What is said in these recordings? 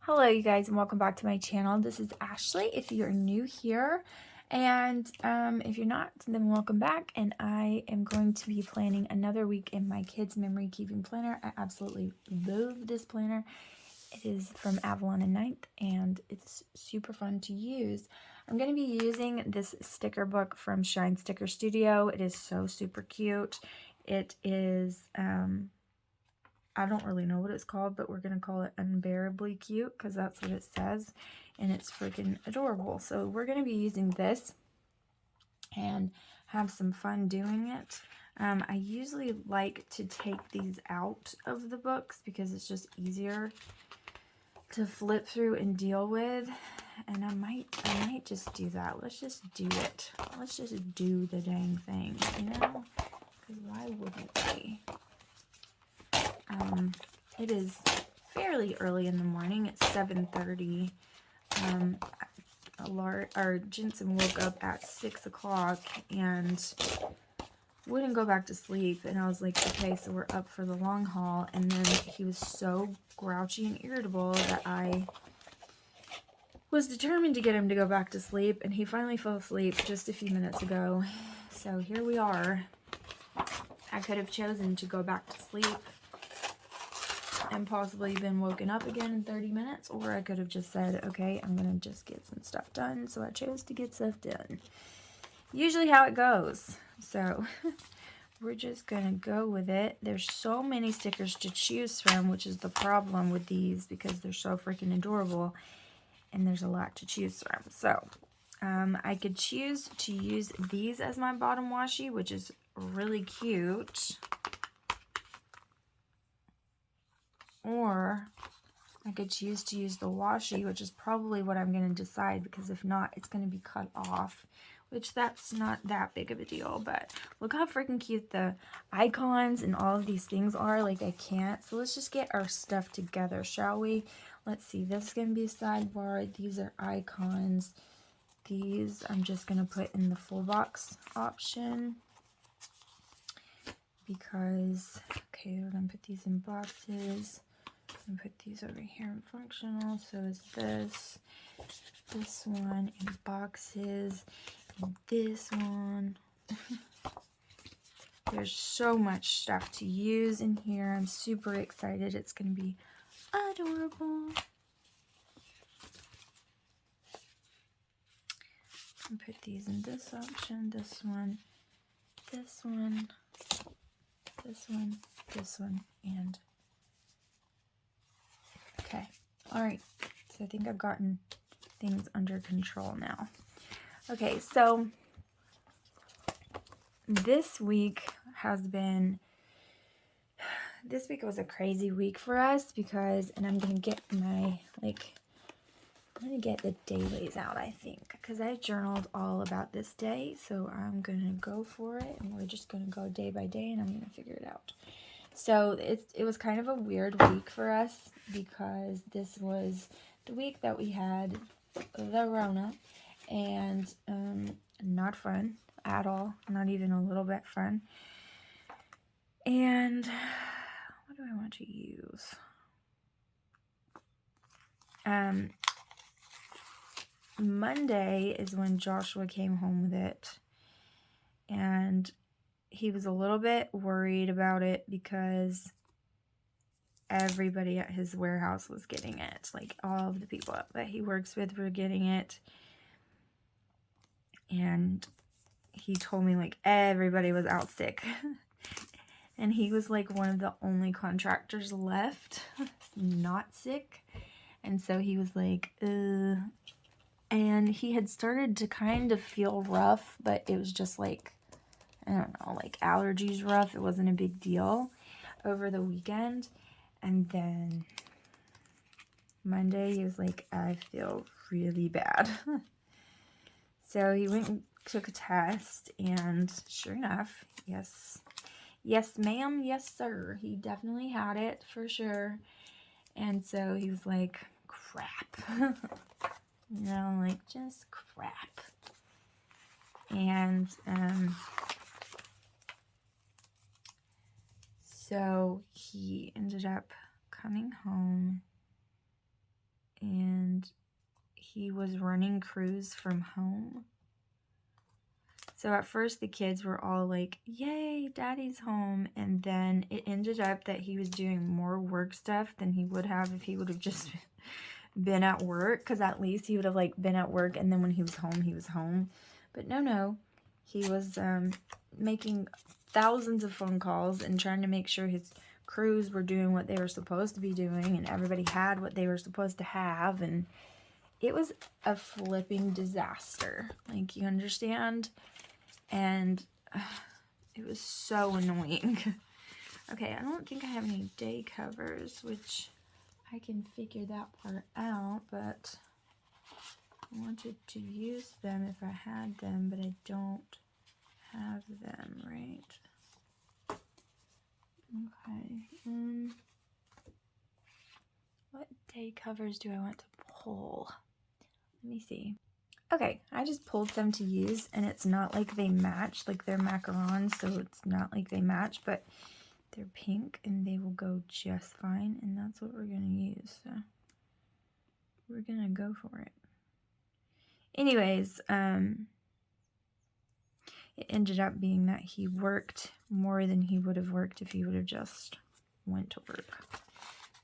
Hello you guys, and welcome back to my channel. This is Ashley if you're new here, and if you're not, then welcome back. And I am going to be planning another week in my kids memory keeping planner. I absolutely love this planner. It is from Avalon and Ninth, and it's super fun to use. I'm going to be using this sticker book from Shine Sticker Studio. It is so super cute. It is I don't really know what it's called, but we're going to call it Unbearably Cute because that's what it says, and it's freaking adorable. So we're going to be using this and have some fun doing it. I usually like to take these out of the books because it's just easier to flip through and deal with, and I might just do that. Let's just do it. Let's just do the dang thing, you know? Because why wouldn't we? It is fairly early in the morning. It's 7:30. Our Jensen woke up at 6 o'clock and wouldn't go back to sleep. And I was like, okay, so we're up for the long haul. And then he was so grouchy and irritable that I was determined to get him to go back to sleep. And he finally fell asleep just a few minutes ago. So here we are. I could have chosen to go back to sleep and possibly been woken up again in 30 minutes, or I could have just said, okay, I'm gonna just get some stuff done. So I chose to get stuff done. Usually how it goes. So we're just gonna go with it. There's so many stickers to choose from, which is the problem with these because they're so freaking adorable and there's a lot to choose from. So I could choose to use these as my bottom washi, which is really cute. Or I could choose to use the washi, which is probably what I'm going to decide, because if not, it's going to be cut off, which that's not that big of a deal. But look how freaking cute the icons and all of these things are. Like, I can't. So let's just get our stuff together, shall we? Let's see. This is going to be a sidebar. These are icons. These I'm just going to put in the full box option. Because, okay, we're going to put these in boxes. And put these over here in functional. So is this one in boxes, and this one. There's so much stuff to use in here. I'm super excited. It's going to be adorable. And put these in this option, this one, this one, this one, this one, and okay. All right. So I think I've gotten things under control now. Okay, so this week was a crazy week for us because, and I'm going to get I'm going to get the dailies out, I think, because I journaled all about this day. So I'm going to go for it, and we're just going to go day by day, and I'm going to figure it out. So it was kind of a weird week for us because this was the week that we had the Rona, and not fun at all, not even a little bit fun. And what do I want to use? Monday is when Joshua came home with it, and he was a little bit worried about it because everybody at his warehouse was getting it. Like, all of the people that he works with were getting it. And he told me, like, everybody was out sick. And he was, like, one of the only contractors left not sick. And so he was like, And he had started to kind of feel rough, but it was just, like, I don't know, like allergies rough. It wasn't a big deal over the weekend. And then Monday, he was like, I feel really bad. So he went and took a test, and sure enough, yes ma'am, yes sir, he definitely had it for sure. And so he was like, crap. You know, like, just crap. And so he ended up coming home he was running crews from home. So at first the kids were all like, yay, daddy's home. And then it ended up that he was doing more work stuff than he would have if he would have just been at work. Because at least he would have like been at work and then when he was home, he was home. But no. He was making thousands of phone calls and trying to make sure his crews were doing what they were supposed to be doing. And everybody had what they were supposed to have. And it was a flipping disaster. Like, you understand? And it was so annoying. Okay, I don't think I have any day covers, which I can figure that part out, but I wanted to use them if I had them, but I don't have them, right? Okay. What day covers do I want to pull? Let me see. Okay, I just pulled some to use, and it's not like they match, like they're macarons, so it's not like they match, but they're pink, and they will go just fine, and that's what we're going to use, so we're going to go for it. Anyways, it ended up being that he worked more than he would have worked if he would have just went to work,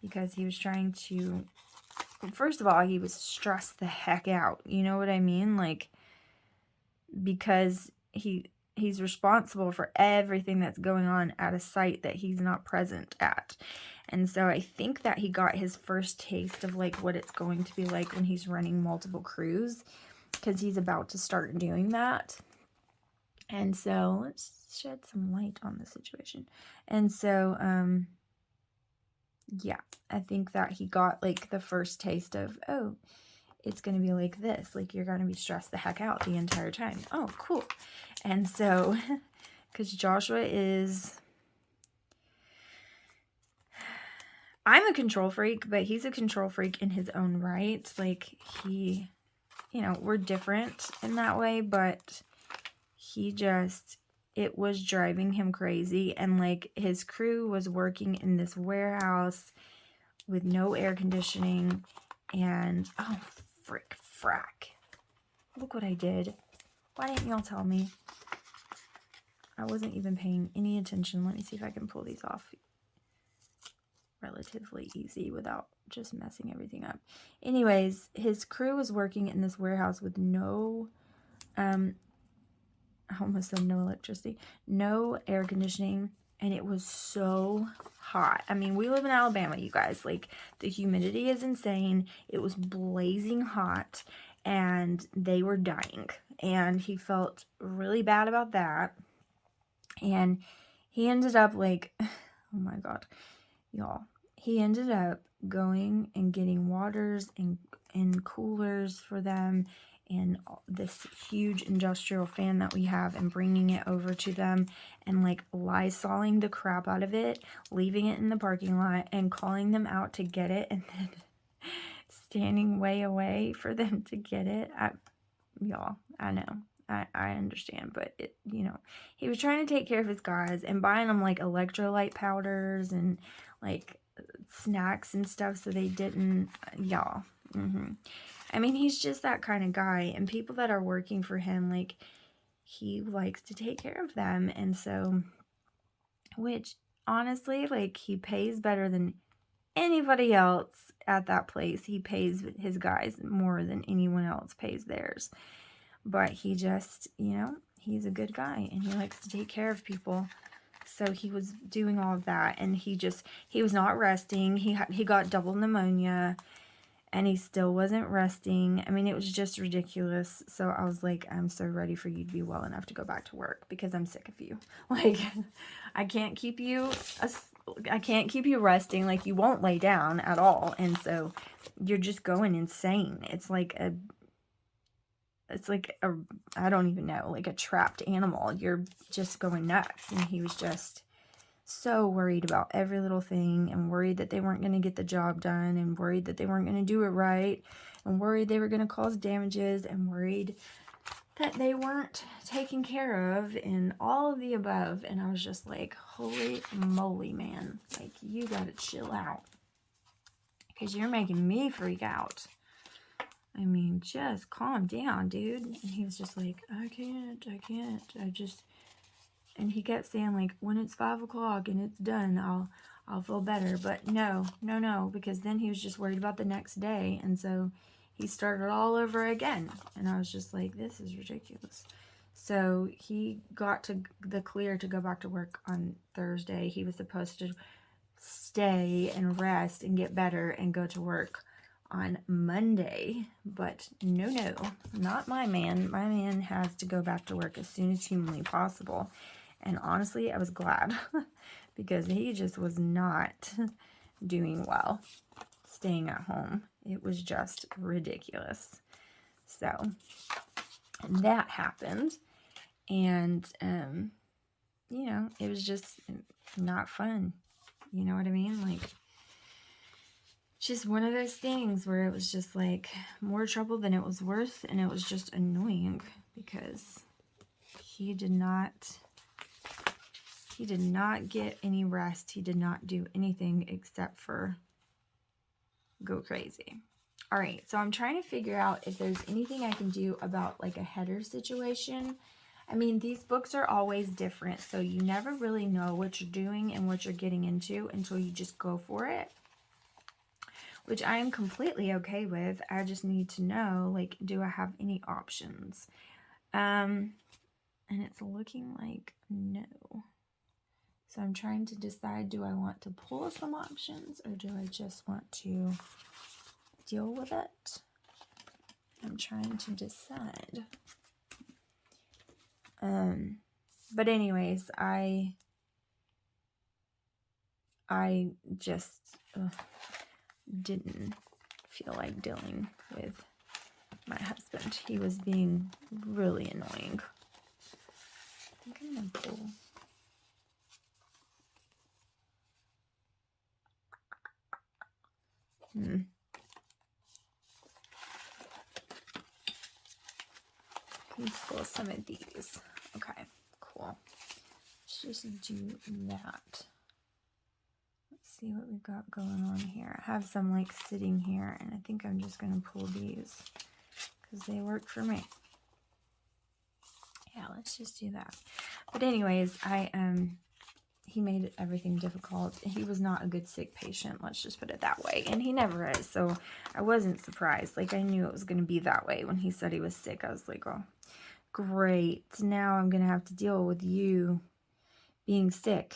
because he was trying to... First of all, he was stressed the heck out. You know what I mean? Like, because he's responsible for everything that's going on at a site that he's not present at. And so I think that he got his first taste of like what it's going to be like when he's running multiple crews, because he's about to start doing that. And so let's shed some light on the situation. And so yeah, I think that he got like the first taste of, oh, it's going to be like this. Like, you're going to be stressed the heck out the entire time. Oh, cool. And so, because Joshua is, I'm a control freak, but he's a control freak in his own right. Like, he, you know, we're different in that way, but he just, it was driving him crazy. And like, his crew was working in this warehouse with no air conditioning, and oh, frack. Look what I did. Why didn't y'all tell me? I wasn't even paying any attention. Let me see if I can pull these off relatively easy without just messing everything up. Anyways, his crew was working in this warehouse with no, I almost said no electricity, no air conditioning, and it was so hot. I mean, we live in Alabama, you guys. Like, the humidity is insane. It was blazing hot, and they were dying. And he felt really bad about that. And he ended up, like, oh my God, y'all. He ended up going and getting waters and coolers for them, and this huge industrial fan that we have, and bringing it over to them and like Lysoling the crap out of it, leaving it in the parking lot and calling them out to get it, and then standing way away for them to get it. Y'all, I know. I understand, but it, you know, he was trying to take care of his guys and buying them like electrolyte powders and like snacks and stuff so they didn't, y'all. I mean, he's just that kind of guy, and people that are working for him, like, he likes to take care of them. And so, which honestly, like, he pays better than anybody else at that place. He pays his guys more than anyone else pays theirs. But he just, you know, he's a good guy, and he likes to take care of people. So he was doing all of that, and he was not resting. He got double pneumonia, and he still wasn't resting. I mean, it was just ridiculous. So I was like, I'm so ready for you to be well enough to go back to work, because I'm sick of you. Like, I can't keep you resting. Like, you won't lay down at all. And so you're just going insane. It's like a, I don't even know, like a trapped animal. You're just going nuts. And he was just so worried about every little thing, and worried that they weren't going to get the job done, and worried that they weren't going to do it right, and worried they were going to cause damages, and worried that they weren't taken care of, and all of the above. And I was just like, holy moly, man. Like, you got to chill out, because you're making me freak out. I mean, just calm down, dude. And he was just like, I can't. And he kept saying, like, when it's 5 o'clock and it's done, I'll feel better. But no, because then he was just worried about the next day. And so he started all over again. And I was just like, this is ridiculous. So he got to the clear to go back to work on Thursday. He was supposed to stay and rest and get better and go to work on Monday. But no, not my man. My man has to go back to work as soon as humanly possible. And honestly, I was glad because he just was not doing well staying at home. It was just ridiculous. So that happened. And, you know, it was just not fun. You know what I mean? Like, just one of those things where it was just like more trouble than it was worth. And it was just annoying because he did not get any rest. He did not do anything except for go crazy. All right, so I'm trying to figure out if there's anything I can do about like a header situation. I mean, these books are always different, so you never really know what you're doing and what you're getting into until you just go for it, which I am completely okay with. I just need to know, like, do I have any options? And it's looking like no. So I'm trying to decide, do I want to pull some options or do I just want to deal with it? I'm trying to decide. But anyways, I just didn't feel like dealing with my husband. He was being really annoying. I think I'm gonna pull. Let's pull some of these. Okay, cool. Let's just do that. Let's see what we've got going on here. I have some like sitting here, and I think I'm just gonna pull these because they work for me. Yeah, let's just do that. But anyways, he made everything difficult. He was not a good sick patient, let's just put it that way. And he never is, so I wasn't surprised. Like, I knew it was going to be that way. When he said he was sick, I was like, oh, great. Now I'm going to have to deal with you being sick.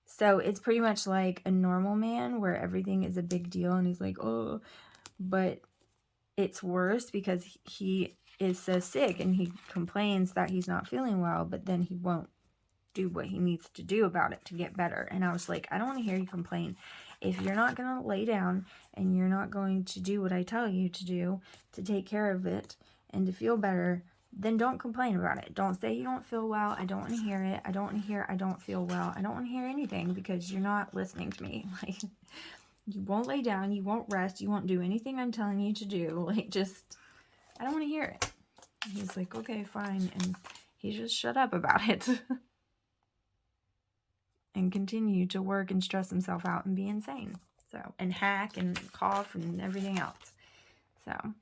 So it's pretty much like a normal man where everything is a big deal. And he's like, oh, but it's worse because he is so sick and he complains that he's not feeling well, but then he won't do what he needs to do about it to get better. And I was like, I don't want to hear you complain. If you're not going to lay down and you're not going to do what I tell you to do to take care of it and to feel better, then don't complain about it. Don't say you don't feel well. I don't want to hear it. I don't want to hear I don't feel well. I don't want to hear anything because you're not listening to me. Like, you won't lay down, you won't rest, you won't do anything I'm telling you to do. Like, just, I don't want to hear it. He's like, okay, fine. And he just shut up about it. And continued to work and stress himself out and be insane. So, and hack and cough and everything else. So,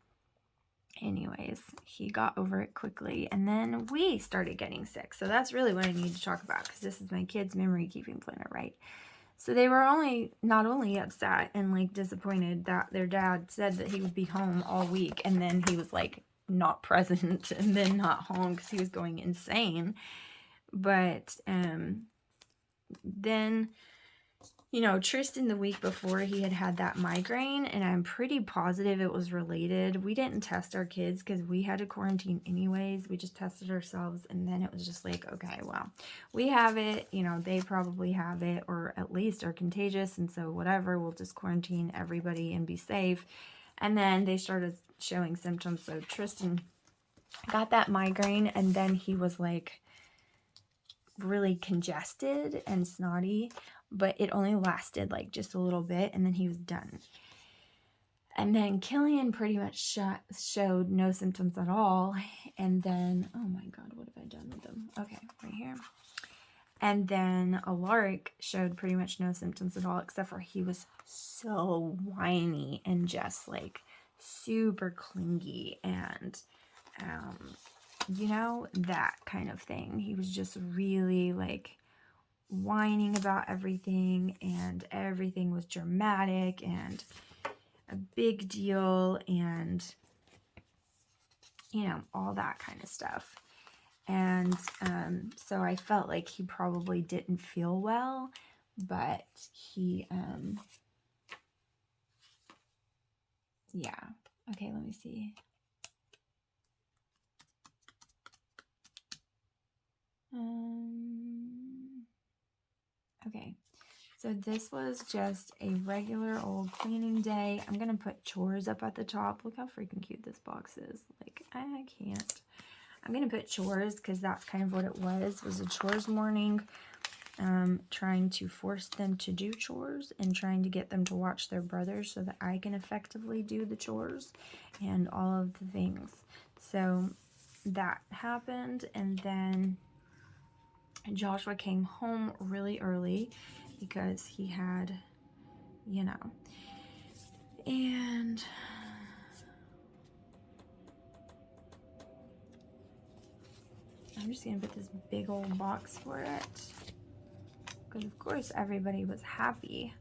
anyways, he got over it quickly. And then we started getting sick. So that's really what I need to talk about, because this is my kids' memory keeping planner, right? So they were not only upset and like disappointed that their dad said that he would be home all week, and then he was like not present and then not home because he was going insane. But then, you know, Tristan the week before, he had that migraine, and I'm pretty positive it was related. We didn't test our kids because we had to quarantine anyways. We just tested ourselves, and then it was just like, okay, well, we have it, you know, they probably have it, or at least are contagious, and so whatever, we'll just quarantine everybody and be safe. And then they started showing symptoms, so Tristan got that migraine, and then he was like really congested and snotty, but it only lasted like just a little bit, and then he was done. And then Killian pretty much showed no symptoms at all. And then, oh my God, what have I done with them? Okay, right here. And then Alaric showed pretty much no symptoms at all, except for he was so whiny and just like super clingy and, you know, that kind of thing. He was just really like whining about everything, and everything was dramatic and a big deal, and, you know, all that kind of stuff. And so I felt like he probably didn't feel well, but he, yeah. Okay, let me see. Okay, so this was just a regular old cleaning day. I'm going to put chores up at the top. Look how freaking cute this box is. Like, I can't. I'm going to put chores because that's kind of what it was a chores morning. Trying to force them to do chores and trying to get them to watch their brothers so that I can effectively do the chores and all of the things. So that happened, and then Joshua came home really early because he had, you know, and I'm just going to put this big old box for it. Because, of course, everybody was happy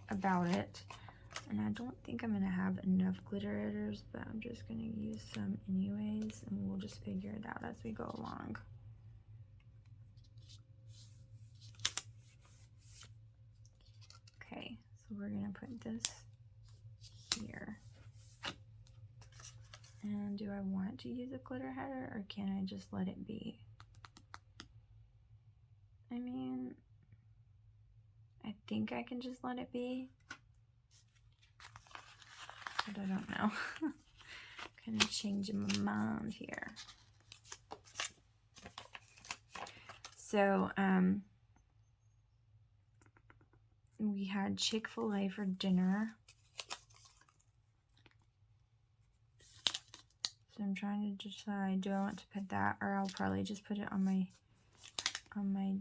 about it. And I don't think I'm going to have enough glitter editors, but I'm just going to use some anyways. And we'll just figure it out as we go along. Okay, so we're going to put this here. And do I want to use a glitter header, or can I just let it be? I mean, I think I can just let it be, but I don't know. Kind of changing my mind here. So, we had Chick-fil-A for dinner. So I'm trying to decide, do I want to put that, or I'll probably just put it on my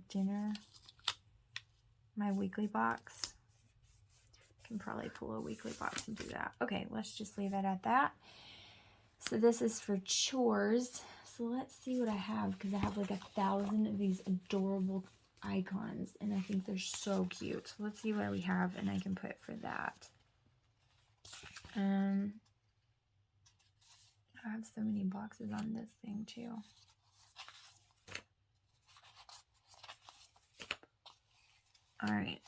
dinner, my weekly box. Can probably pull a weekly box and do that. Okay, let's just leave it at that. So this is for chores. So let's see what I have, because I have like 1,000 of these adorable icons, and I think they're so cute. So let's see what we have, and I can put for that. I have so many boxes on this thing too. All right.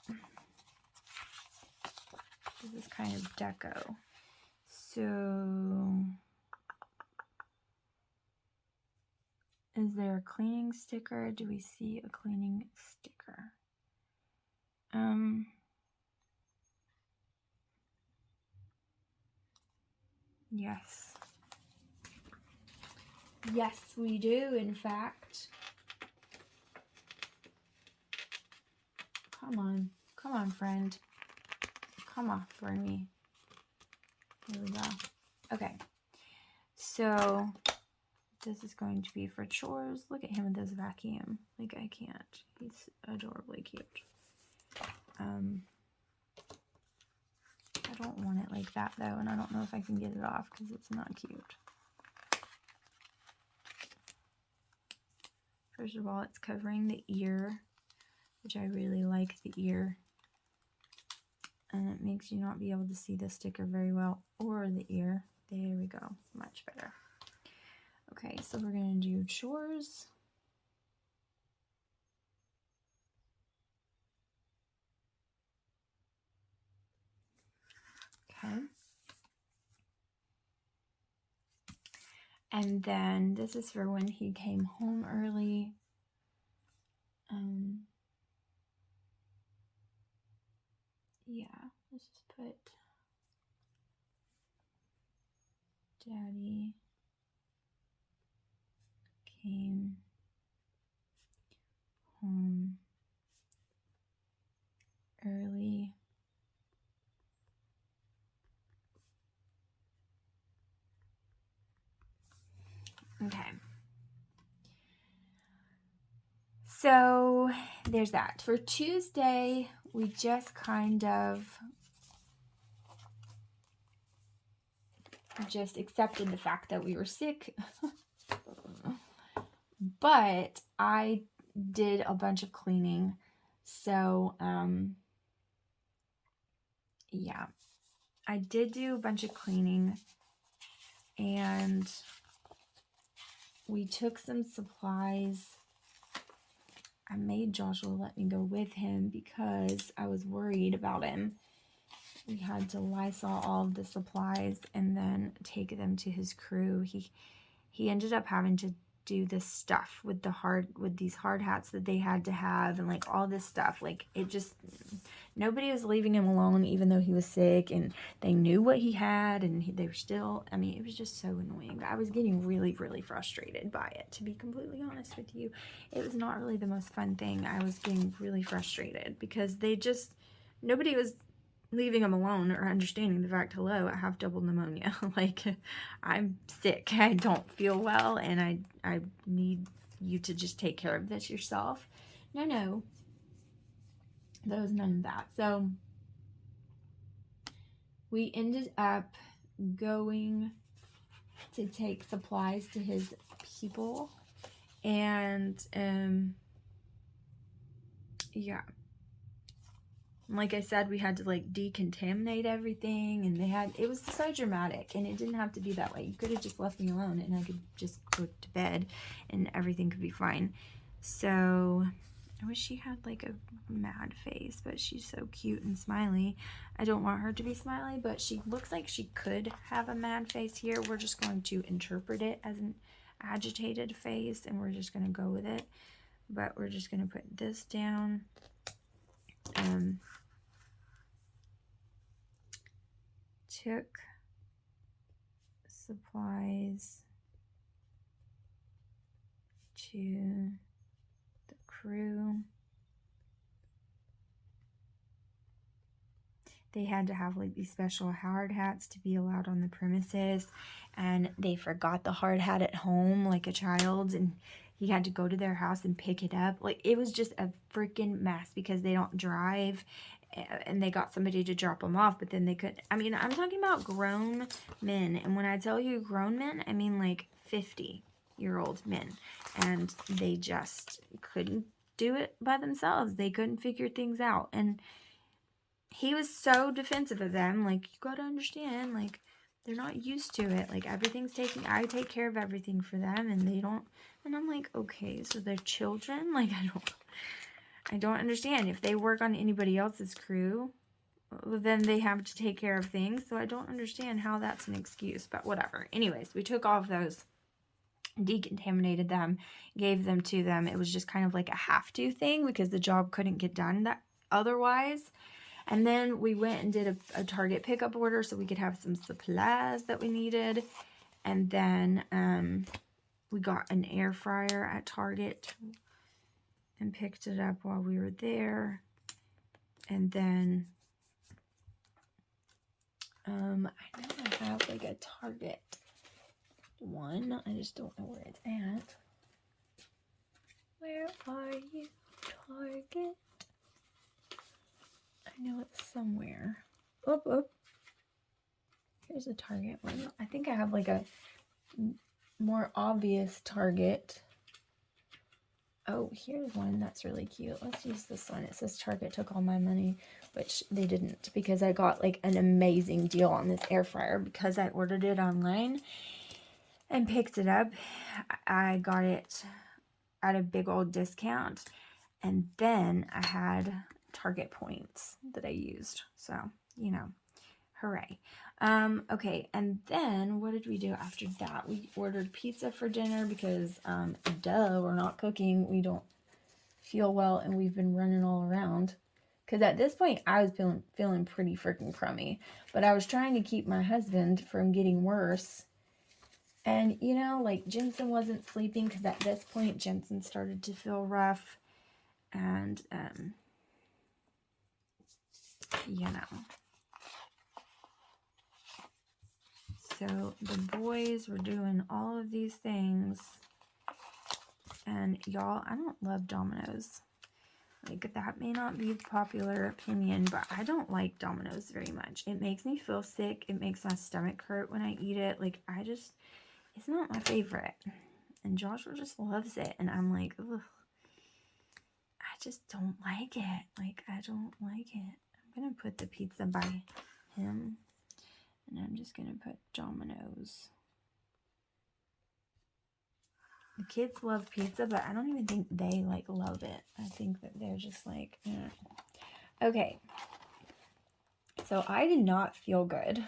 This is kind of deco. So, is there a cleaning sticker? Do we see a cleaning sticker? Yes. Yes, we do, in fact. Come on, friend. Come on for me. Here we go. Okay. So, this is going to be for chores. Look at him with this vacuum. Like, I can't. He's adorably cute. I don't want it like that, though, and I don't know if I can get it off because it's not cute. First of all, it's covering the ear, which I really like the ear. And it makes you not be able to see the sticker very well, or the ear. There we go. Much better. Okay, so we're going to do chores. Okay. And then this is for when he came home early. Yeah, let's just put Daddy came home early. Okay. So there's that. For Tuesday, we just kind of just accepted the fact that we were sick. But I did a bunch of cleaning. So, yeah, I did do a bunch of cleaning, and we took some supplies. I made Joshua let me go with him because I was worried about him. We had to Lysol all of the supplies and then take them to his crew. He ended up having to do this stuff with these hard hats that they had to have, and like all this stuff. Like, it just, nobody was leaving him alone even though he was sick, and they knew what he had, and they were still, I mean, it was just so annoying. I was getting really, really frustrated by it, to be completely honest with you. It was not really the most fun thing. I was getting really frustrated because nobody was leaving him alone or understanding the fact, hello, I have double pneumonia. Like, I'm sick, I don't feel well, and I need you to just take care of this yourself. No, there was none of that. So we ended up going to take supplies to his people, and yeah, like I said, we had to like decontaminate everything, and it was so dramatic, and it didn't have to be that way. You could have just left me alone and I could just go to bed and everything could be fine. So I wish she had like a mad face, but she's so cute and smiley. I don't want her to be smiley, but she looks like she could have a mad face here. We're just going to interpret it as an agitated face, and we're just going to go with it. But we're just going to put this down. Took supplies to the crew. They had to have like these special hard hats to be allowed on the premises, and they forgot the hard hat at home like a child, and he had to go to their house and pick it up. Like, it was just a freaking mess because they don't drive, and they got somebody to drop them off, but then they couldn't. I mean, I'm talking about grown men, and when I tell you grown men, I mean like 50-year-old men, and they just couldn't do it by themselves. They couldn't figure things out, and he was so defensive of them. Like, you gotta understand, like, they're not used to it. Like, I take care of everything for them, and they don't. And I'm like, okay, so they're children? Like, I don't understand. If they work on anybody else's crew, then they have to take care of things. So I don't understand how that's an excuse, but whatever. Anyways, we took all of those, decontaminated them, gave them to them. It was just kind of like a have-to thing because the job couldn't get done otherwise. And then we went and did a Target pickup order so we could have some supplies that we needed. And then we got an air fryer at Target and picked it up while we were there. And then I know I have like a Target one. I just don't know where it's at. Where are you, Target? I know it's somewhere. Oh. Here's a Target one. I think I have like a more obvious Target. Oh, here's one that's really cute. Let's use this one. It says Target took all my money, which they didn't, because I got like an amazing deal on this air fryer because I ordered it online and picked it up. I got it at a big old discount, and then I had Target points that I used. So, you know, hooray. Okay, and then what did we do after that? We ordered pizza for dinner because, duh, we're not cooking. We don't feel well, and we've been running all around. Because at this point, I was feeling pretty freaking crummy. But I was trying to keep my husband from getting worse. And, you know, like, Jensen wasn't sleeping because at this point, Jensen started to feel rough. And, you know. So the boys were doing all of these things. And y'all, I don't love Domino's. Like, that may not be a popular opinion, but I don't like Domino's very much. It makes me feel sick. It makes my stomach hurt when I eat it. Like, it's not my favorite. And Joshua just loves it. And I'm like, ugh. I just don't like it. Like, I don't like it. I'm going to put the pizza by him. And I'm just going to put Domino's. The kids love pizza, but I don't even think they, like, love it. I think that they're just like, Okay. So I did not feel good.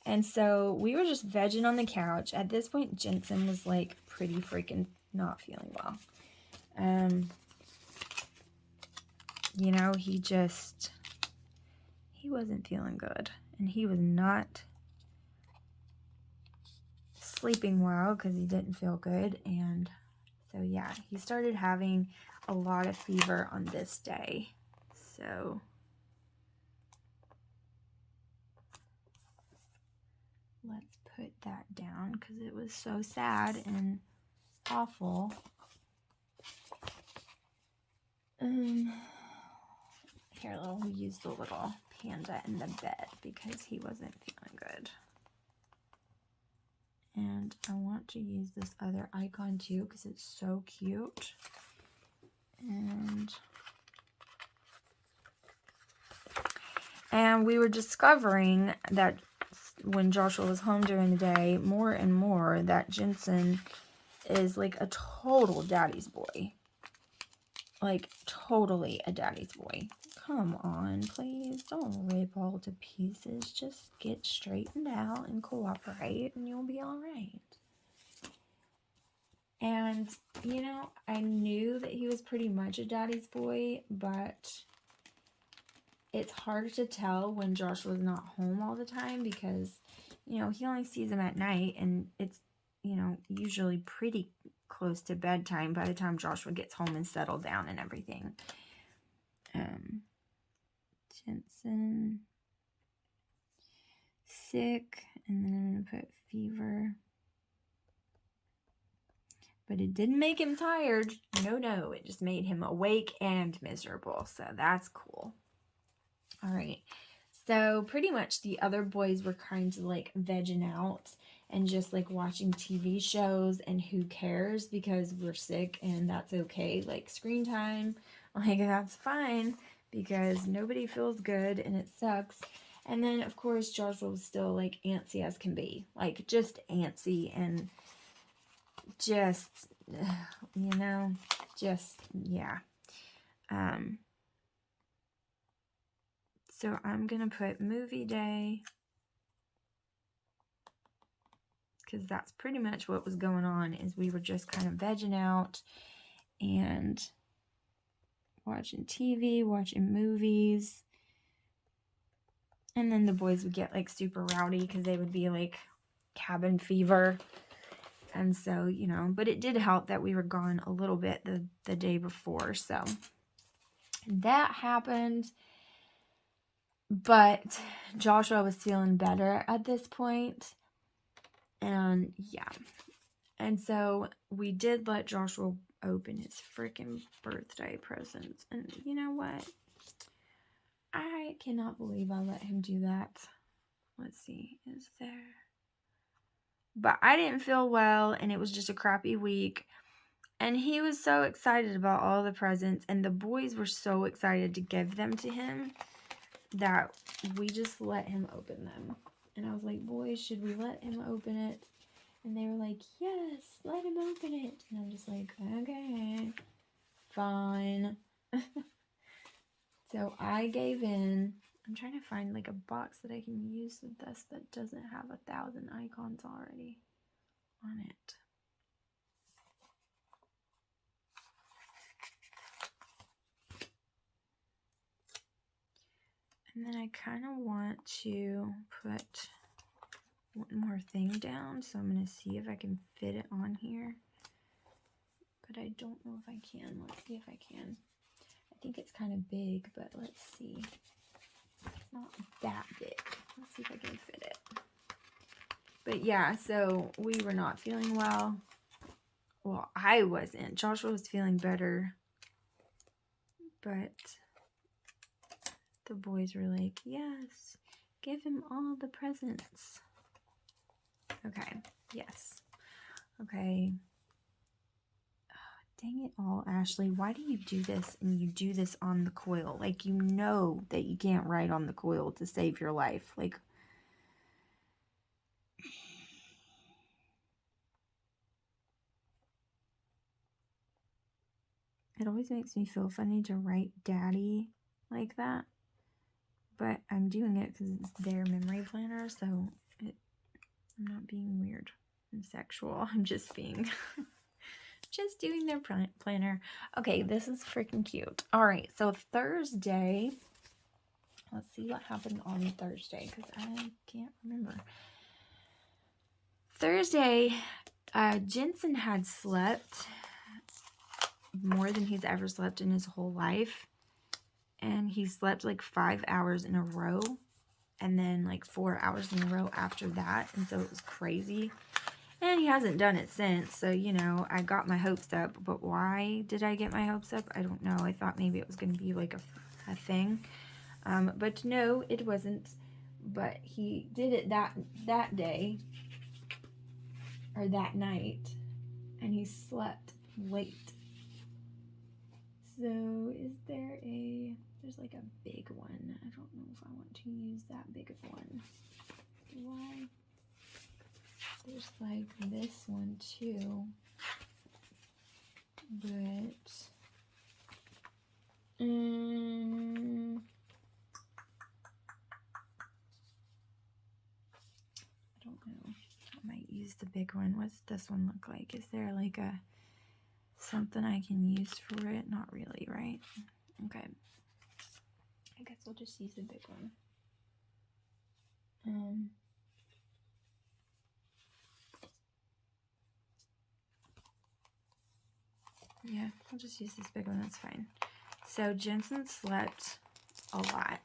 And so we were just vegging on the couch. At this point, Jensen was, like, pretty freaking not feeling well. You know, he wasn't feeling good. And he was not sleeping well because he didn't feel good. And so, yeah, he started having a lot of fever on this day. So, let's put that down because it was so sad and awful. Here, we'll use the little panda in the bed because he wasn't feeling good. And I want to use this other icon too because it's so cute. And we were discovering that when Joshua was home during the day, more and more, that Jensen is like a total daddy's boy. Like, totally a daddy's boy. Come on, please. Don't rip all to pieces. Just get straightened out and cooperate, and you'll be all right. And, you know, I knew that he was pretty much a daddy's boy, but it's hard to tell when Joshua's not home all the time because, you know, he only sees him at night, and it's, you know, usually pretty close to bedtime by the time Joshua gets home and settled down and everything. Jensen, sick, and then I'm going to put fever. But it didn't make him tired. No, it just made him awake and miserable, so that's cool. All right, so pretty much the other boys were kind of like vegging out and just like watching TV shows, and who cares because we're sick and that's okay. Like, screen time, like, that's fine because nobody feels good and it sucks. And then of course Joshua was still like antsy as can be, like just antsy and just, you know, just, yeah. So I'm gonna put movie day because that's pretty much what was going on, is we were just kind of vegging out and watching TV, watching movies. And then the boys would get like super rowdy because they would be like cabin fever. And so, you know, but it did help that we were gone a little bit the day before. So that happened. But Joshua was feeling better at this point. And yeah. And so we did let Joshua open his freaking birthday presents. And you know what? I cannot believe I let him do that. Let's see. Is there... But I didn't feel well, and it was just a crappy week. And he was so excited about all the presents, and the boys were so excited to give them to him that we just let him open them. And I was like, boys, should we let him open it? And they were like, yes, let him open it. And I'm just like, okay, fine. So I gave in. I'm trying to find like a box that I can use with this that doesn't have 1,000 icons already on it. And then I kind of want to put one more thing down, so I'm going to see if I can fit it on here. But I don't know if I can. Let's see if I can. I think it's kind of big, but let's see. It's not that big. Let's see if I can fit it. But yeah, so we were not feeling well. well, I wasn't. Joshua was feeling better, but the boys were like, yes, give him all the presents. Okay, yes. Okay. Oh, dang it all, Ashley. Why do you do this? And you do this on the coil. Like, you know that you can't write on the coil to save your life. Like, it always makes me feel funny to write daddy like that. But I'm doing it because it's their memory planner, so I'm not being weird and sexual. I'm just being, just doing their planner. Okay, this is freaking cute. All right, so Thursday, let's see what happened on Thursday because I can't remember. Thursday, Jensen had slept more than he's ever slept in his whole life. And he slept like 5 hours in a row. And then like 4 hours in a row after that. And so it was crazy. And he hasn't done it since. So, you know, I got my hopes up. But why did I get my hopes up? I don't know. I thought maybe it was going to be like a thing. But no, it wasn't. But he did it that day. Or that night. And he slept late. So is there there's like a big one. I don't know if I want to use that big of one. Do I? There's like this one too. But, I don't know. I might use the big one. What's this one look like? Is there like something I can use for it? Not really, right? Okay. I guess we'll just use the big one. Yeah, I'll just use this big one. That's fine. So Jensen slept a lot.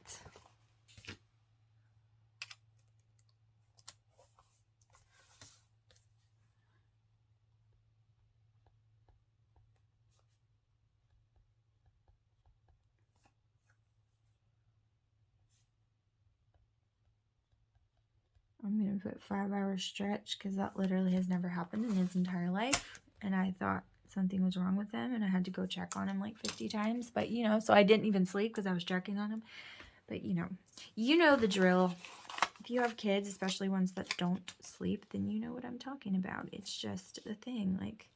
I'm going to put 5 hour stretch because that literally has never happened in his entire life. And I thought something was wrong with him and I had to go check on him like 50 times. But, you know, so I didn't even sleep because I was checking on him. But, you know the drill. If you have kids, especially ones that don't sleep, then you know what I'm talking about. It's just a thing. Like,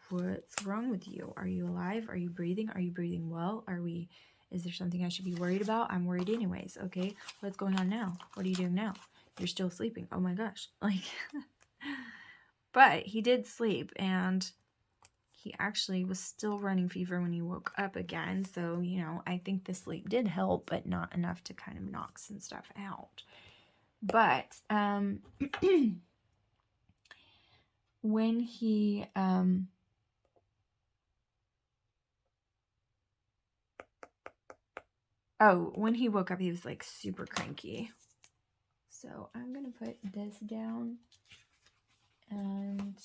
what's wrong with you? Are you alive? Are you breathing? Are you breathing well? Is there something I should be worried about? I'm worried anyways. Okay, what's going on now? What are you doing now? You're still sleeping. Oh my gosh. Like, but he did sleep and he actually was still running fever when he woke up again. So, you know, I think the sleep did help, but not enough to kind of knock some stuff out. But, when he, when he woke up, he was like super cranky. So I'm going to put this down and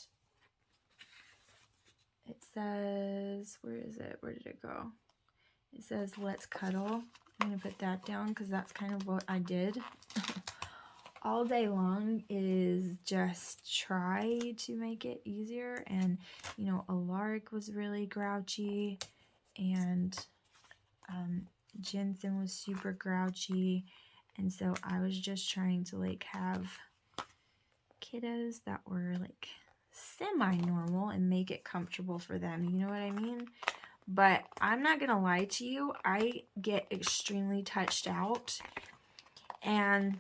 it says, where is it? Where did it go? It says, let's cuddle. I'm going to put that down because that's kind of what I did all day long, is just try to make it easier. And, you know, Alaric was really grouchy and Jensen was super grouchy. And so I was just trying to like have kiddos that were like semi-normal and make it comfortable for them. You know what I mean? But I'm not going to lie to you. I get extremely touched out. And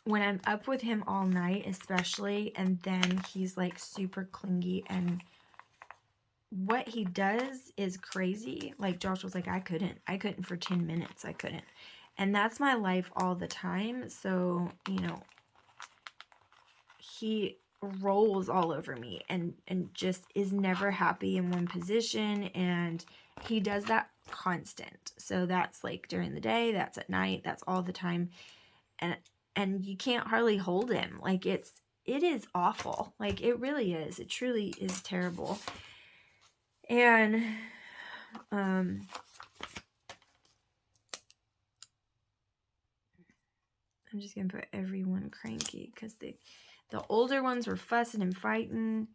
when I'm up with him all night, especially, and then he's like super clingy and what he does is crazy. Like Josh was like, I couldn't for 10 minutes. I couldn't. And that's my life all the time. So, you know, he rolls all over me and just is never happy in one position. And he does that constant. So that's like during the day, that's at night, that's all the time. And you can't hardly hold him. Like it is awful. Like, it really is. It truly is terrible. And, I'm just going to put everyone cranky because the older ones were fussing and fighting.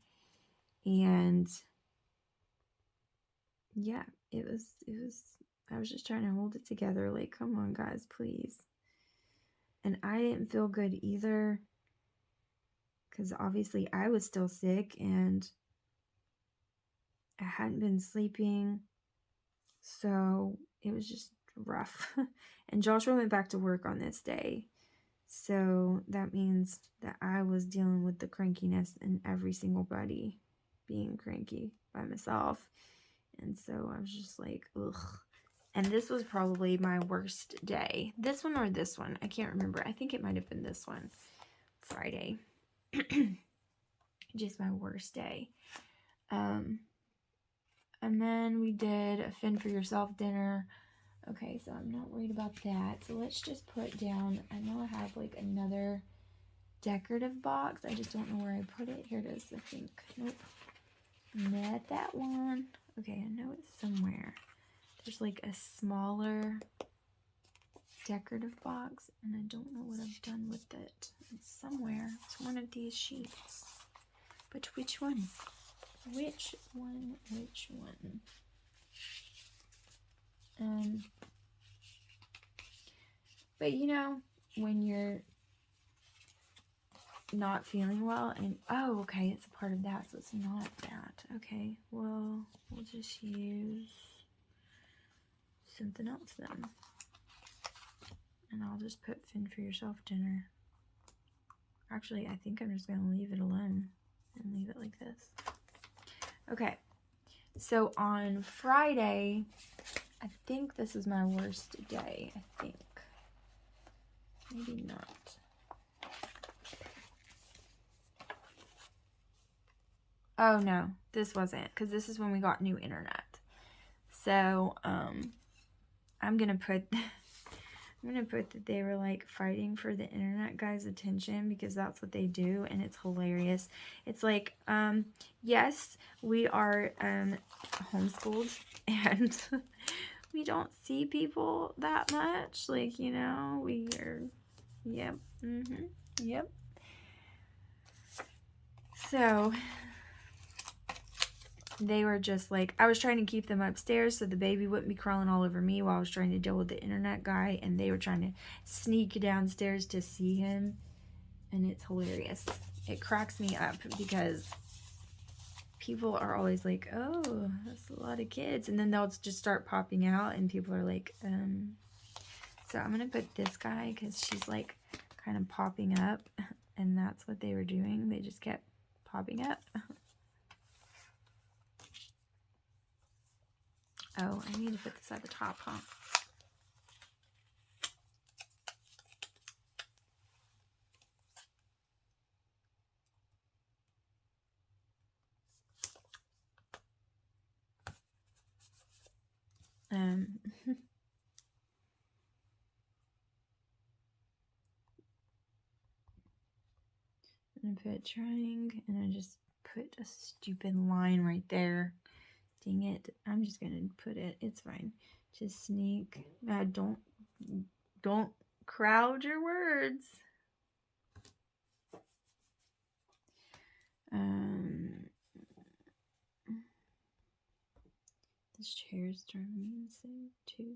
And yeah, it was, I was just trying to hold it together. Like, come on, guys, please. And I didn't feel good either because obviously I was still sick and I hadn't been sleeping. So it was just rough. And Joshua went back to work on this day. So that means that I was dealing with the crankiness and every single buddy being cranky by myself. And so I was just like, ugh. And this was probably my worst day. This one or this one? I can't remember. I think it might have been this one. Friday. Just my worst day. And then we did a Fend for Yourself dinner. Okay, so I'm not worried about that. So let's just put down, I know I have like another decorative box. I just don't know where I put it. Here it is, I think. Nope. Not that one. Okay, I know it's somewhere. There's like a smaller decorative box, and I don't know what I've done with it. It's somewhere. It's one of these sheets. But which one? Which one? Which one? But you know, when you're not feeling well and, oh, okay, it's a part of that, so it's not that. Okay, well, we'll just use something else then. And I'll just put Fend for Yourself dinner. Actually, I think I'm just going to leave it alone and leave it like this. Okay, so on Friday, I think this is my worst day, I think. Maybe not. Oh, no, this wasn't, because this is when we got new internet. So, I'm going to put that they were, like, fighting for the internet guy's attention, because that's what they do, and it's hilarious. It's like, yes, we are, homeschooled, and we don't see people that much. Like, you know, we are, yep, yep. So they were just like, I was trying to keep them upstairs so the baby wouldn't be crawling all over me while I was trying to deal with the internet guy, and they were trying to sneak downstairs to see him, and it's hilarious. It cracks me up because people are always like, oh, that's a lot of kids, and then they'll just start popping out, and people are like, So I'm going to put this guy because she's like kind of popping up, and that's what they were doing. They just kept popping up. Oh, I need to put this at the top, huh? I'm going to put trying, and I just put a stupid line right there. Dang it. I'm just going to put it. It's fine. Just sneak. Don't crowd your words. This chair is driving me insane too.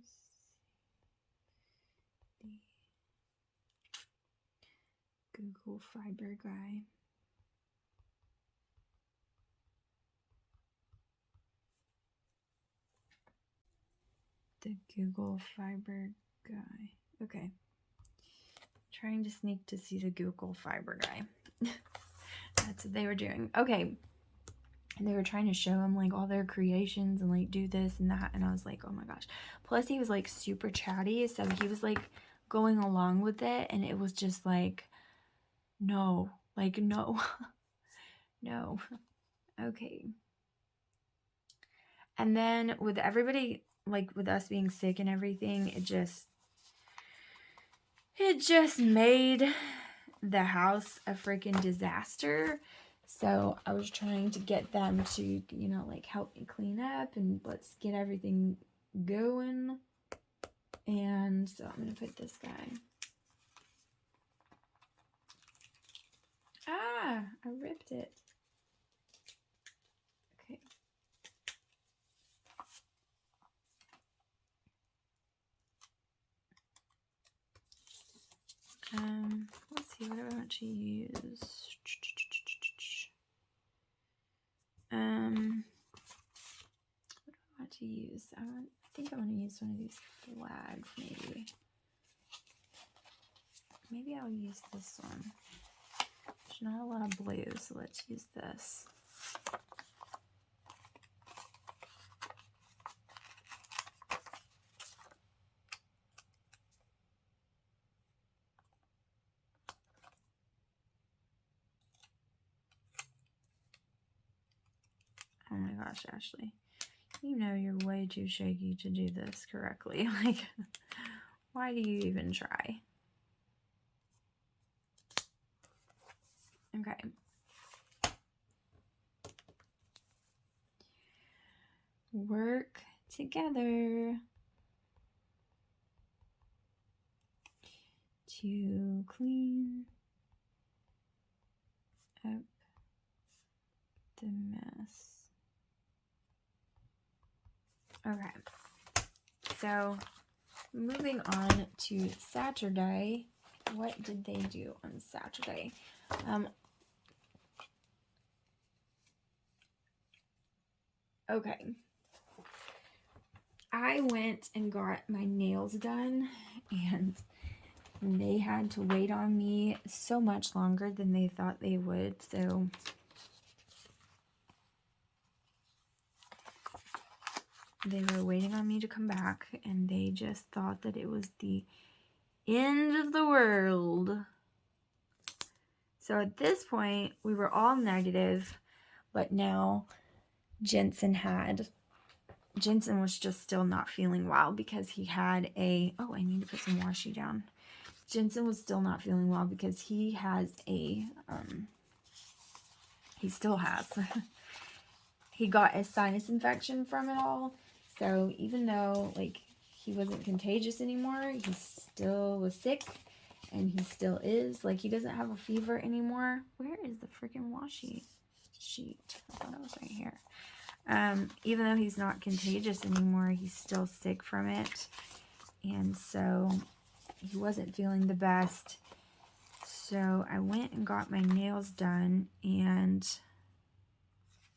The Google Fiber guy. The Google Fiber guy. Okay. Trying to sneak to see the Google Fiber guy. That's what they were doing. Okay. And they were trying to show him like all their creations and like do this and that. And I was like, oh my gosh. Plus he was like super chatty. So he was like going along with it. And it was just like, no. Like, no. No. Okay. And then with everybody, like with us being sick and everything, it just made the house a freaking disaster. So I was trying to get them to, you know, like help me clean up and let's get everything going. And so I'm going to put this guy. Ah, I ripped it. Okay. Let's see, what do I want to use? What do I want to use? I think I want to use one of these flags, maybe. Maybe I'll use this one. There's not a lot of blue, so let's use this. Oh my gosh, Ashley. You know you're way too shaky to do this correctly. Like, why do you even try? Okay. Work together to clean up the mess. Okay, so moving on to Saturday. What did they do on Saturday? Okay, I went and got my nails done, and they had to wait on me so much longer than they thought they would, so they were waiting on me to come back, and they just thought that it was the end of the world. So at this point, we were all negative, but now Jensen was just still not feeling well because he had a, oh, I need to put some washi down. Jensen was still not feeling well because he has a, he still has, he got a sinus infection from it all. So even though, like, he wasn't contagious anymore, he still was sick, and he still is. Like, he doesn't have a fever anymore. Where is the freaking washi sheet? I thought it was right here. Even though he's not contagious anymore, he's still sick from it. And so he wasn't feeling the best. So I went and got my nails done, and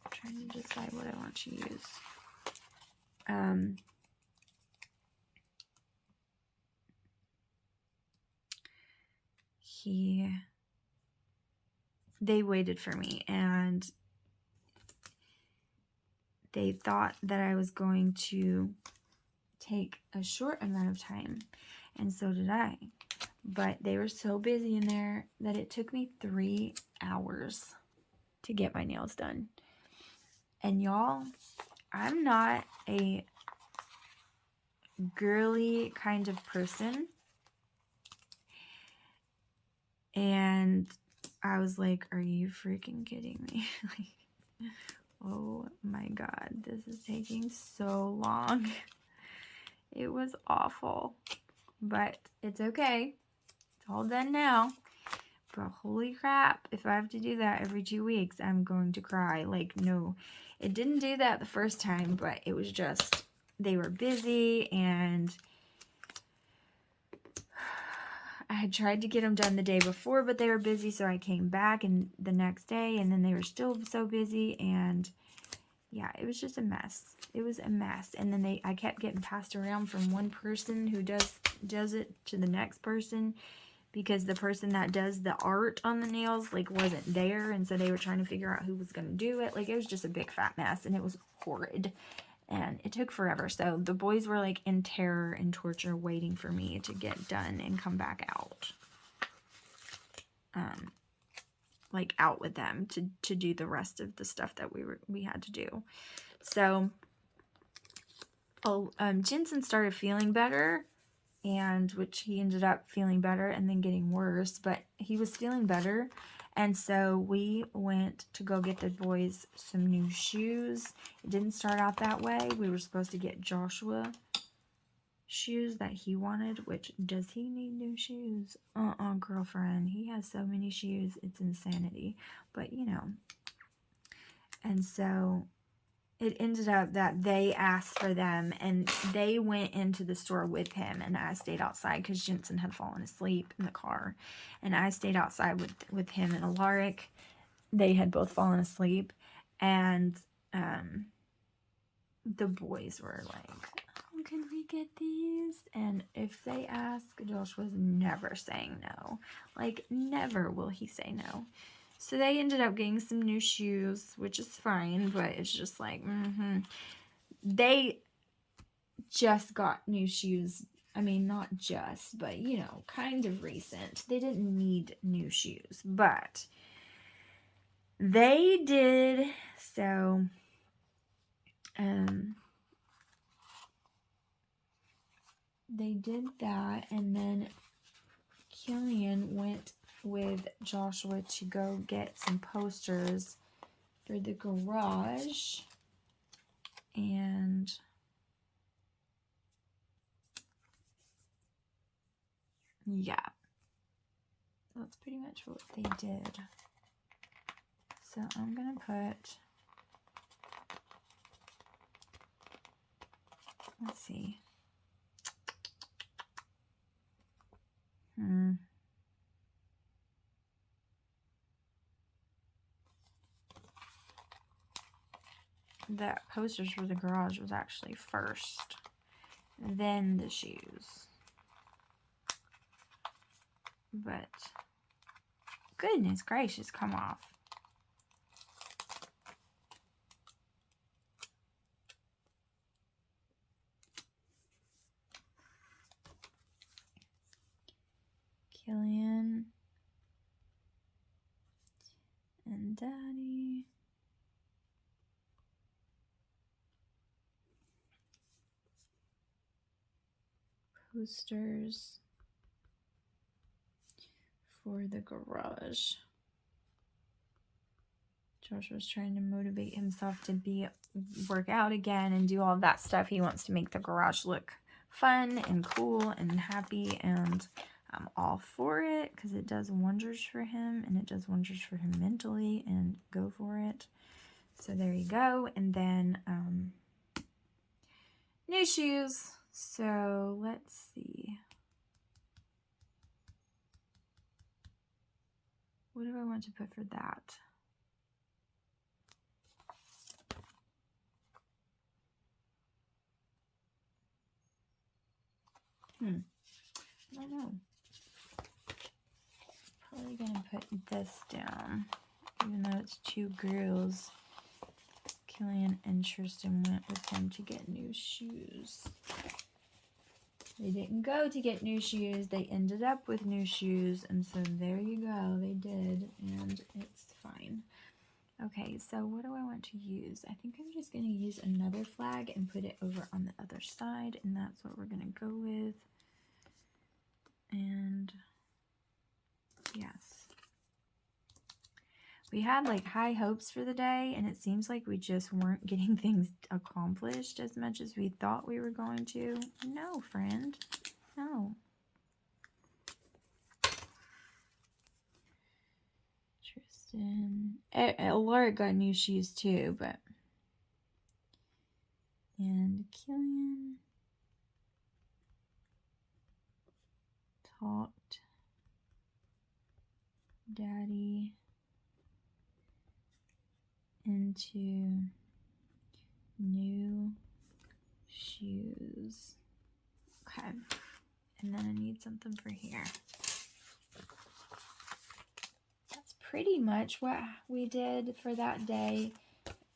I'm trying to decide what I want to use. They waited for me, and they thought that I was going to take a short amount of time, and so did I. But they were so busy in there that it took me 3 hours to get my nails done. And y'all, I'm not a girly kind of person. And I was like, are you freaking kidding me? Like, oh my God, this is taking so long. It was awful, but it's okay. It's all done now. But holy crap, if I have to do that every 2 weeks, I'm going to cry. Like, no, it didn't do that the first time, but it was just, they were busy, and I had tried to get them done the day before, but they were busy, so I came back and the next day, and then they were still so busy, and yeah, it was just a mess. It was a mess. And then I kept getting passed around from one person who does it to the next person, because the person that does the art on the nails, like, wasn't there, and so they were trying to figure out who was going to do it. Like, it was just a big fat mess, and it was horrid. And it took forever. So the boys were like in terror and torture waiting for me to get done and come back out. Like out with them to do the rest of the stuff that we had to do. So Jensen started feeling better, and which he ended up feeling better and then getting worse, but he was feeling better. And so we went to go get the boys some new shoes. It didn't start out that way. We were supposed to get Joshua shoes that he wanted, which, does he need new shoes? Girlfriend. He has so many shoes. It's insanity. But, you know. And so it ended up that they asked for them, and they went into the store with him, and I stayed outside because Jensen had fallen asleep in the car, and I stayed outside with him and Alaric. They had both fallen asleep, and the boys were like, oh, can we get these? And if they ask, Josh was never saying no. Like, never will he say no. So they ended up getting some new shoes, which is fine, but it's just like, They just got new shoes. I mean, not just, but, you know, kind of recent. They didn't need new shoes, but they did. So, they did that, and then Killian went with Joshua to go get some posters for the garage, and yeah, that's pretty much what they did. So I'm gonna put, let's see, the posters for the garage was actually first, then the shoes. But goodness gracious, come off. Killian and Daddy. Posters for the garage. Josh was trying to motivate himself to work out again and do all that stuff. He wants to make the garage look fun and cool and happy, and I'm all for it because it does wonders for him, and it does wonders for him mentally, and go for it. So there you go. And then new shoes. So let's see. What do I want to put for that? I don't know. Probably gonna put this down, even though it's two girls. Killian and Tristan went with him to get new shoes. They didn't go to get new shoes. They ended up with new shoes, and so there you go. They did, and it's fine. Okay, so what do I want to use? I think I'm just going to use another flag and put it over on the other side, and that's what we're going to go with. And yes. We had like high hopes for the day, and it seems like we just weren't getting things accomplished as much as we thought we were going to. No, friend. No. Tristan. Laura got new shoes too, but. And Killian talked Daddy into new shoes. Okay. And then I need something for here. That's pretty much what we did for that day.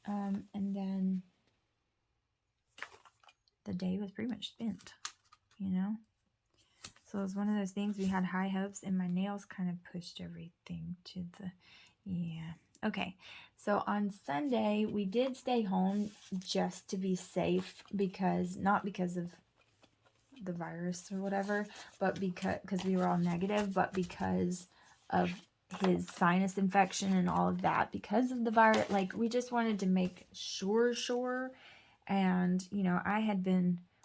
And then the day was pretty much spent, you know? So it was one of those things, we had high hopes, and my nails kind of pushed everything to the, yeah. Okay, so on Sunday, we did stay home just to be safe, because, not because of the virus or whatever, but because we were all negative, but because of his sinus infection and all of that, because of the virus, like, we just wanted to make sure. And, you know,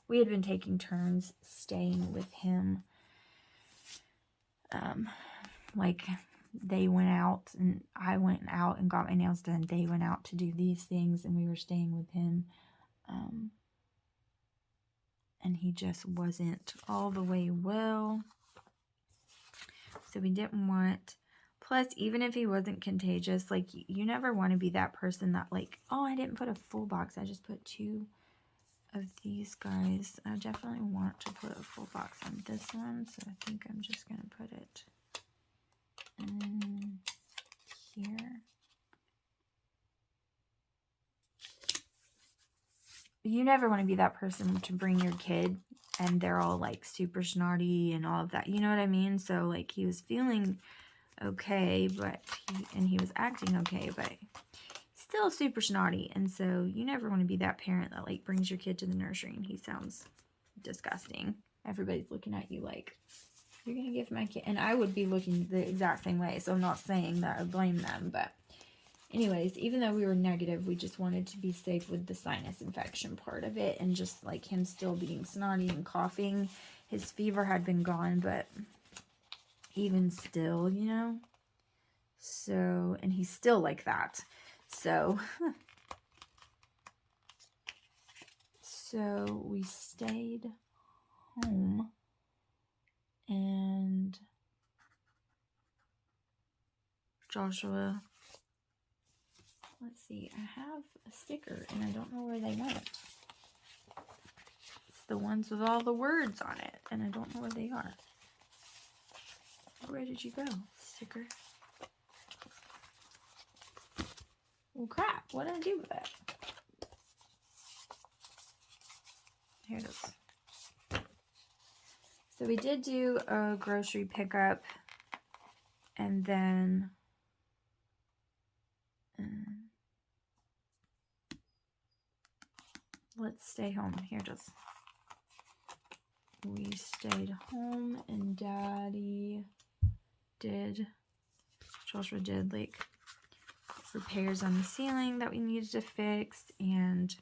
we had been taking turns staying with him. Like, they went out and I went out and got my nails done. They went out to do these things and we were staying with him. And he just wasn't all the way well. So we didn't want, plus, even if he wasn't contagious, like, you never want to be that person that, like, oh, I didn't put a full box. I just put 2 of these guys. I definitely want to put a full box on this one. So I think I'm just going to put it in here. You never want to be that person to bring your kid and they're all like super snotty and all of that. You know what I mean? So like he was feeling okay, but he was acting okay, but still super snotty. And so you never want to be that parent that like brings your kid to the nursery and he sounds disgusting. Everybody's looking at you like, you're going to give my kid, and I would be looking the exact same way. So I'm not saying that I blame them, but anyways, even though we were negative, we just wanted to be safe with the sinus infection part of it. And just like him still being snotty and coughing. His fever had been gone, but even still, you know. So, and he's still like that. So, so we stayed home. And Joshua... Let's see, I have a sticker and I don't know where they went. It's the ones with all the words on it and I don't know where they are. Where did you go, sticker? Well, crap, what did I do with it? Here it is. So we did do a grocery pickup and then... let's stay home. Here it is. We stayed home and Joshua did like repairs on the ceiling that we needed to fix, and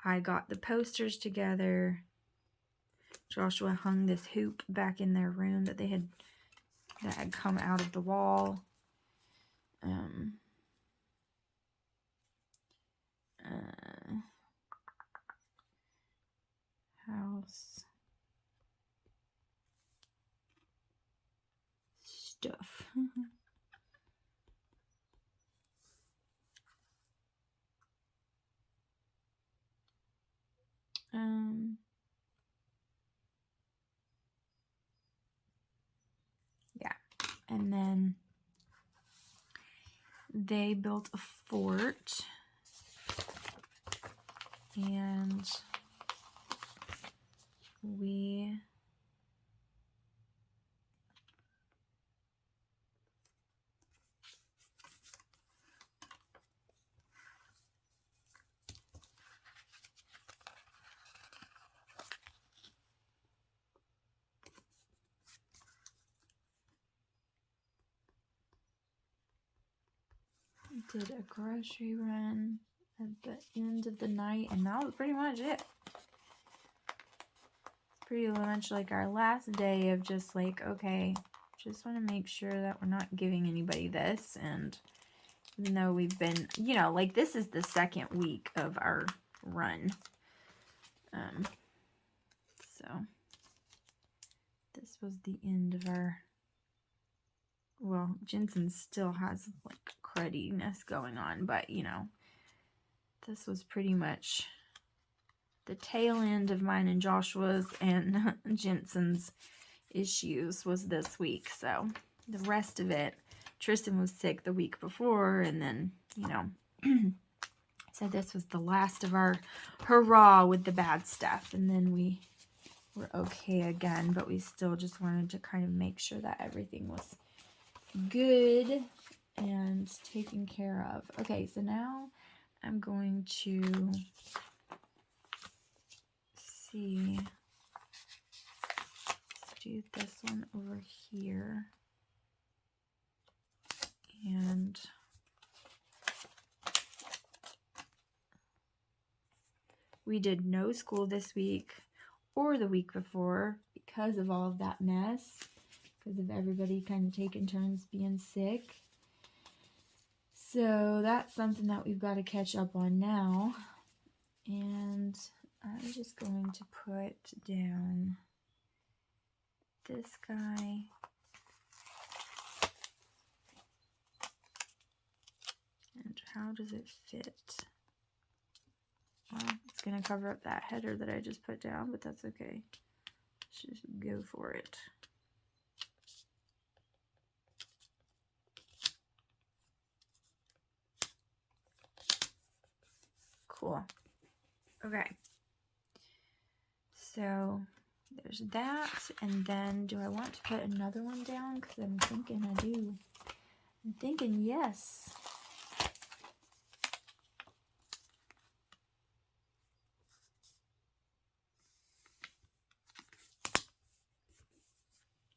I got the posters together. Joshua hung this hoop back in their room that had come out of the wall. House stuff. Yeah, and then they built a fort, and we did a grocery run at the end of the night, and that was pretty much it. Pretty much like our last day of just like, okay, just want to make sure that we're not giving anybody this. And even though we've been, you know, like this is the second week of our run. So this was the end of our, well, Jensen still has like crudiness going on, but you know, this was pretty much the tail end of mine and Joshua's and Jensen's issues was this week. So the rest of it, Tristan was sick the week before, and then, you know, so this was the last of our hurrah with the bad stuff. And then we were okay again, but we still just wanted to kind of make sure that everything was good and taken care of. Okay, so now I'm going to see. Let's do this one over here. And we did no school this week or the week before because of all of that mess, because of everybody kind of taking turns being sick. So that's something that we've got to catch up on now. And I'm just going to put down this guy. And how does it fit? Well, it's going to cover up that header that I just put down, but that's okay. Let's just go for it. Cool. Okay. So there's that. And then do I want to put another one down? Because I'm thinking I do. I'm thinking yes.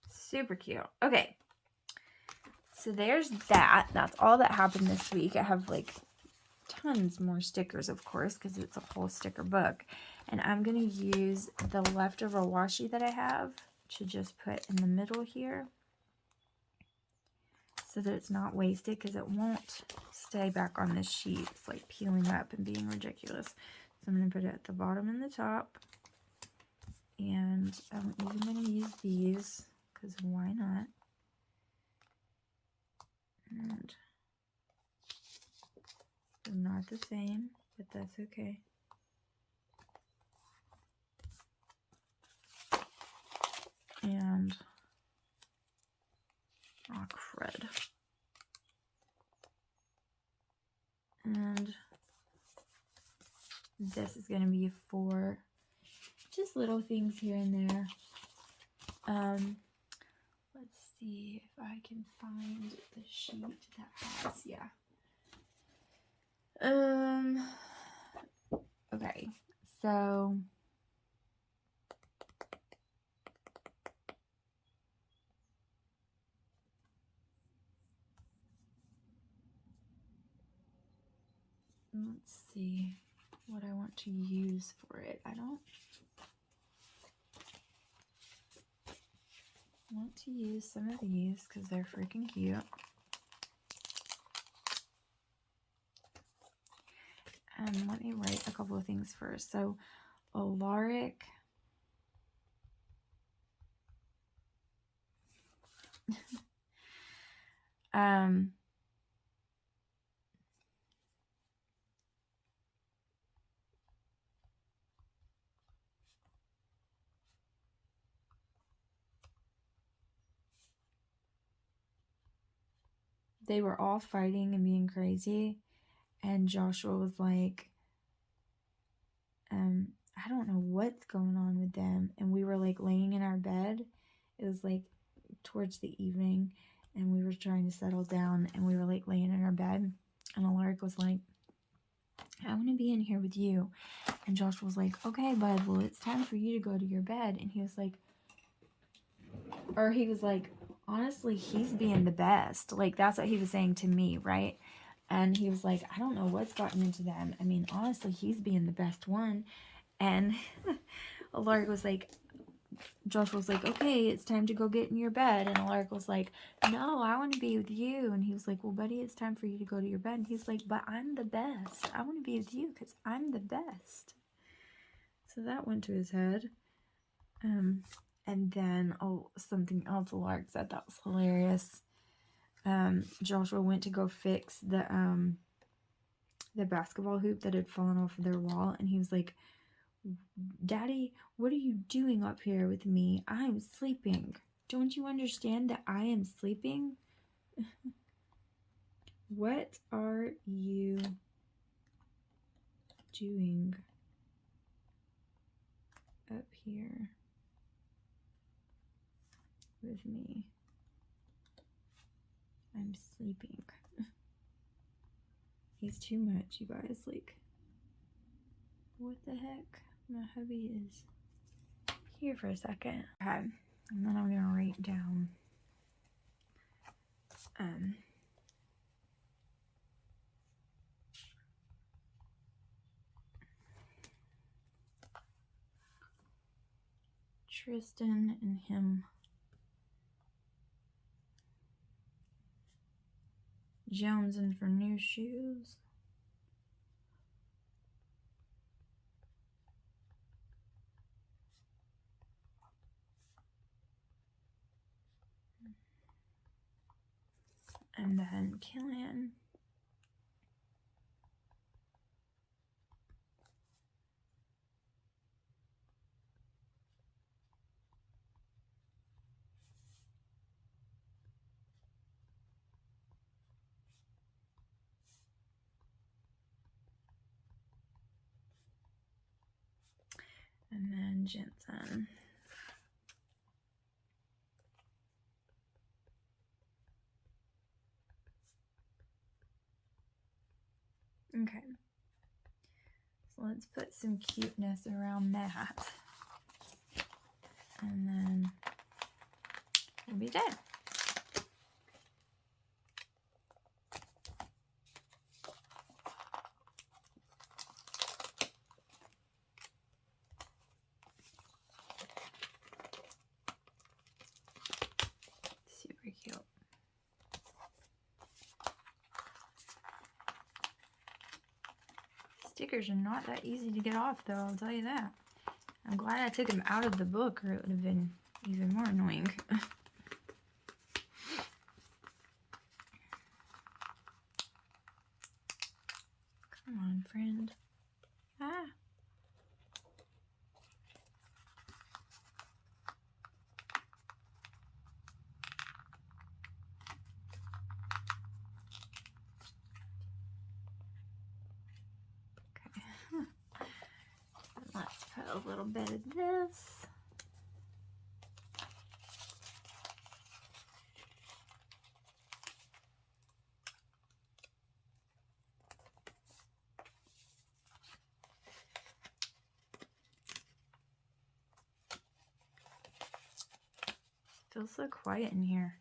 Super cute. Okay. So there's that. That's all that happened this week. I have like tons more stickers, of course, because it's a whole sticker book. And I'm going to use the leftover washi that I have to just put in the middle here so that it's not wasted, because it won't stay back on this sheet. It's like peeling up and being ridiculous. So I'm going to put it at the bottom and the top. And I'm even going to use these, because why not? And they're not the same, but that's okay. And oh, crud. And this is going to be for just little things here and there. Let's see if I can find the sheet that has, yeah. Okay, so let's see what I want to use for it. I don't want to use some of these because they're freaking cute. And let me write a couple of things first. So, Alaric. They were all fighting and being crazy, and Joshua was like, I don't know what's going on with them. And we were like laying in our bed. It was like towards the evening, and we were trying to settle down, and we were like laying in our bed, and Alaric was like, I want to be in here with you. And Joshua was like, okay, bud, well, it's time for you to go to your bed. And he was like, honestly, he's being the best. Like, that's what he was saying to me, right? And he was like, I don't know what's gotten into them. I mean, honestly, he's being the best one. And Alaric was like, Joshua was like, okay, it's time to go get in your bed. And Alaric was like, no, I want to be with you. And he was like, well, buddy, it's time for you to go to your bed. And he's like, but I'm the best. I want to be with you because I'm the best. So that went to his head. And then, something else Alaric said that was hilarious. Joshua went to go fix the basketball hoop that had fallen off of their wall. And he was like, Daddy, what are you doing up here with me? I'm sleeping. Don't you understand that I am sleeping? What are you doing up here with me? I'm sleeping. He's too much, you guys. Like, what the heck? My hubby is here for a second. Okay, and then I'm gonna write down Tristan and him jonesing for new shoes. And then Killian. And then Jensen. Okay. So let's put some cuteness around that. And then we'll be done. Super cute. Stickers are not that easy to get off, though, I'll tell you that. I'm glad I took them out of the book, or it would have been even more annoying. Come on, friend. Ah. Okay. Let's put a little bit of this. Feels so quiet in here.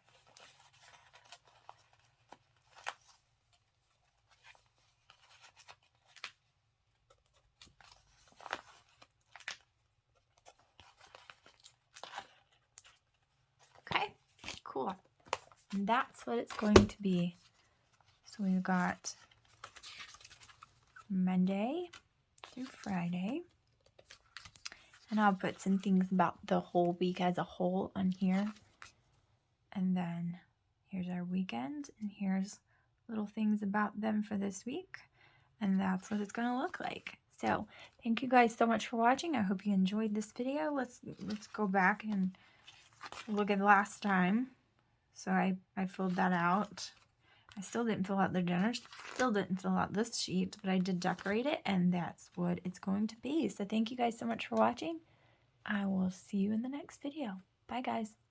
Okay, cool. And that's what it's going to be. So we've got Monday through Friday. And I'll put some things about the whole week as a whole on here. And then here's our weekend, and here's little things about them for this week. And that's what it's going to look like. So thank you guys so much for watching. I hope you enjoyed this video. Let's go back and look at last time. So I filled that out. I still didn't fill out the dinner. Still didn't fill out this sheet, but I did decorate it, and that's what it's going to be. So thank you guys so much for watching. I will see you in the next video. Bye, guys.